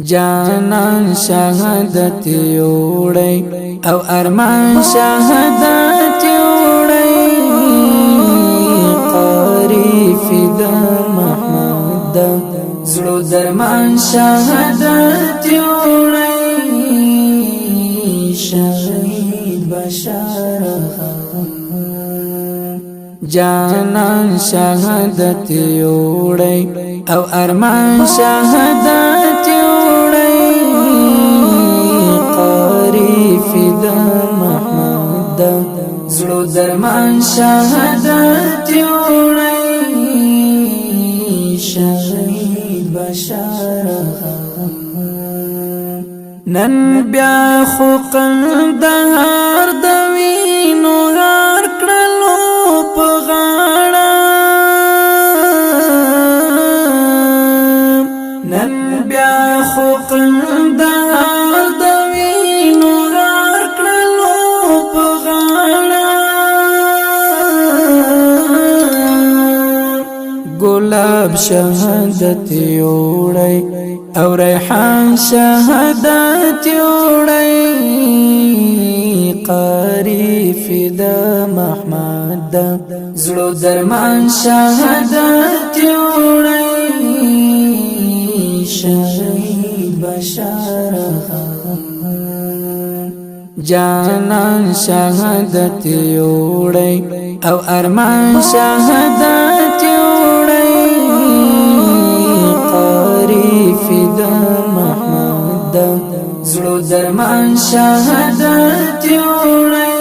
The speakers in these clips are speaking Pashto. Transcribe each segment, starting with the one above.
جانان شهادت یوړئ او ارمان شهادت یوړئ قاری فدا محمد زړه درمان شهادت یوړئ شهید بشار جانان شهادت یوړئ او ارمان شهادت یوړئ قاری فدا محمد زړه درمان شهادت یوړئ شهید بشار نن بیا خو قندهار د وینو غار کړلو په غاړه نن بیا خو قندهار د وینو غار کړلو په غاړه ګلاب شهادت یوړئ او ریحان شهادت یوړئ قاری فدا محمد زړه درمان شهادت یوړئ شهید بشار جانان شهادت یوړئ او ارمان شهادت یوړئ قاری فدا محمد زړه درمان شهادت یوړئ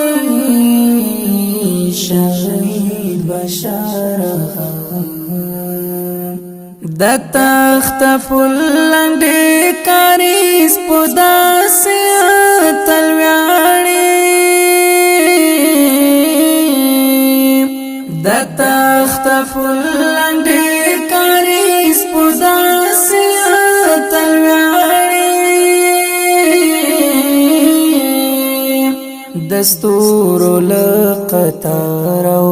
شهید بشار د تخت پلنډې کاریز په داسې تلویاړي د تخت پلنډې کاریز په داسې تلویاړي دستور لقطارو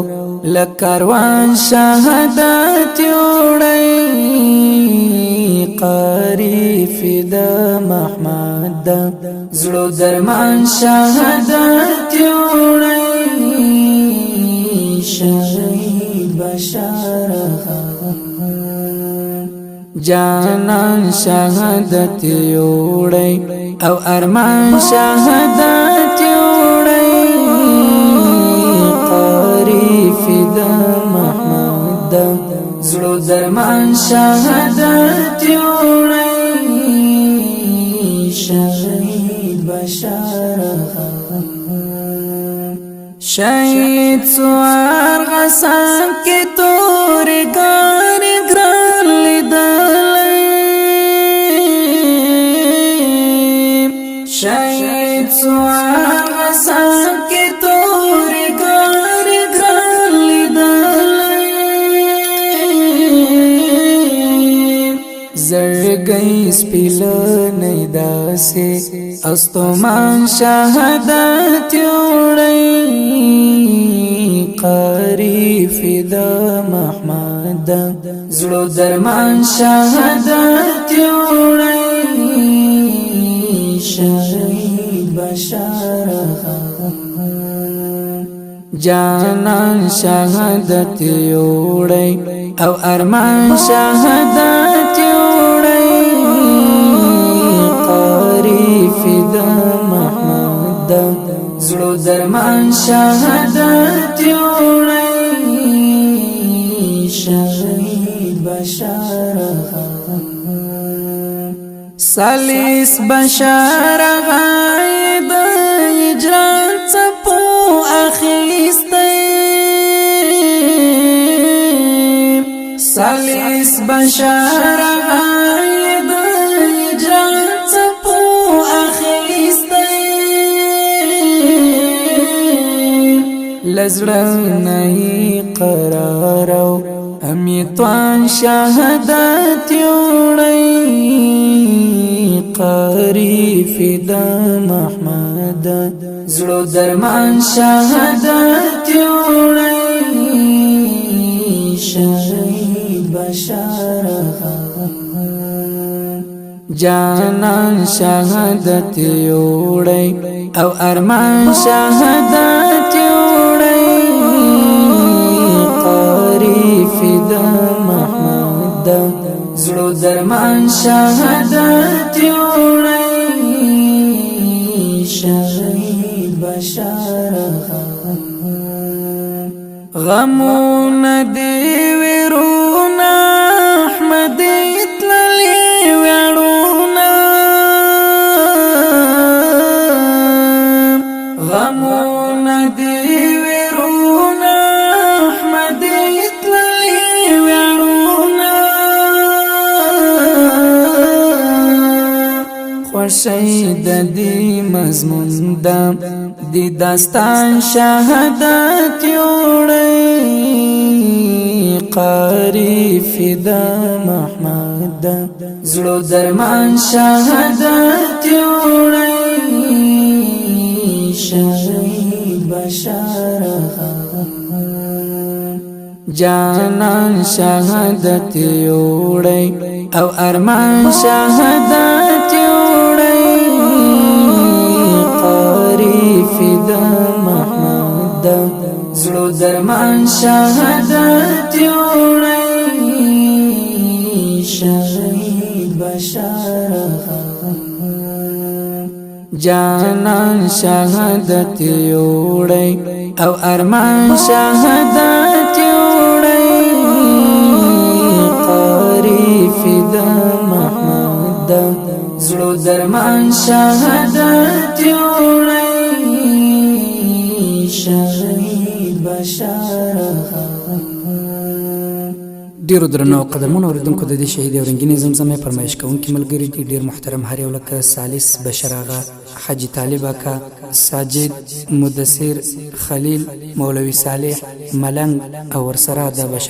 لکاروان شهادت یوړئ قاری فدا محمد زړه درمان شهادت یوړئ شهید بشار جانان شهادت یوړئ او ارمان شهادت یوړئ قاری فدا محمد زړه درمان شهادت یوړئ شهید بشار شهید سوار غسان کې تور ګار ګران لیدلې شهید سوار غسان کې تور ګار ګران لیدلې زړګي سپیل نه داسې استومان شهادت یوړئ قاری فدا محمد زړه درمان شهادت یوړئ شهید بشار جانان شهادت یوړئ او ارمان شهادت یوړئ قاری فدا محمد زړه درمان شهادت یوړئ شهید بشار سالیس بشار غاید اجران څپو اخیستی سالیس بشار غاید اجران څپو اخیستی لزړه نه قرارو امیتوان شهادت یوړئ قاری فدا محمد زړه درمان شهادت یوړئ شهید بشار جانان شهادت یوړئ او ارمان شهادت یوړئ قاری فدا محمد زړو درمان شهادت یوړئ شهید بشار غمون دی ویرونا احمد اتللی ویرونا غمون دی ویرونا احمد اتللی ویرونا خوشید دی مضمون دام دی داستان شهادت یوړئ قاری فدا محمد زړو درمان شهادت یوړئ شهید بشار جانان شهادت یوړئ او ارمان شهادت یوړئ قاری فدا محمد زړو درمان شهادت یوړئ شهید بشار جانان شهادت یوړئ او ارمان شهادت یوړئ قاری فدا محمد زړو درمان شهادت یوړئ شهید بشار ډیرو درنو قدرمنو اوریدونکو د دې شهید او رنگینې زمزمې فرمایش کوونکي ملګري دي ډیر محترم هر یو لکه سالس بشر آغا حاجی طالب اکا ساجد مدثر خلیل مولوی صالح ملنګ او ورسره د بشر